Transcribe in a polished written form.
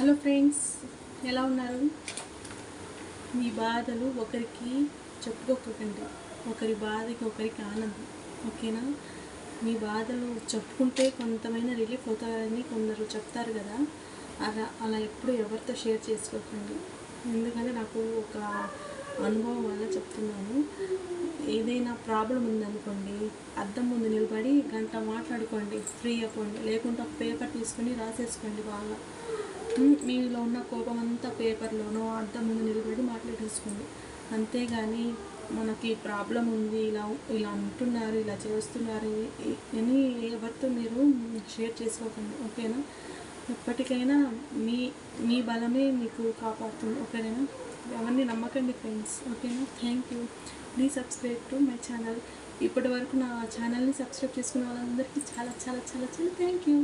Hello friends, ఎలా ఉన్నారు? మీ బాధలు ఒకరికి చెప్పుకోకండి. ఒకరి బాధకి ఒకరికి ఆనందం. ఓకేనా? మీ బాధలు చెప్పుకుంటే కొంతమైనా రిలీఫ్ అవుతారని కొందరు చెప్తారు కదా, అలా ఎప్పుడు ఎవరితో షేర్ చేసుకోకండి. ఎందుకంటే నాకు ఒక అనుభవం వల్ల చెప్తున్నాను. ఏదైనా ప్రాబ్లం ఉందనుకోండి, అద్దం ముందు నిలబడి గంట మాట్లాడుకోండి, ఫ్రీ అయిపోండి. లేకుంటే ఒక పేపర్ తీసుకొని రాసేసుకోండి బాగా. మీలో ఉన్న కోపం అంతా పేపర్లోనో అద్దం ముందు నిలబడి మాట్లాడేసుకోండి. అంతేగాని మనకి ప్రాబ్లం ఉంది, ఇలా ఇలా అంటున్నారు, ఇలా చేస్తున్నారు అని ఎవరితో మీరు షేర్ చేసుకోకండి. ఓకేనా? ఎప్పటికైనా మీ మీ బలమే మీకు కాపాడుతుంది. ఓకేనా? ఎవరిని నమ్మకండి ఫ్రెండ్స్. ఓకేనా? Thank you. Please subscribe to my channel. ఇప్పటి వరకు నా ఛానల్ని సబ్స్క్రైబ్ చేసుకున్న వాళ్ళందరికీ చాలా చాలా చాలా చాలా థ్యాంక్ యూ.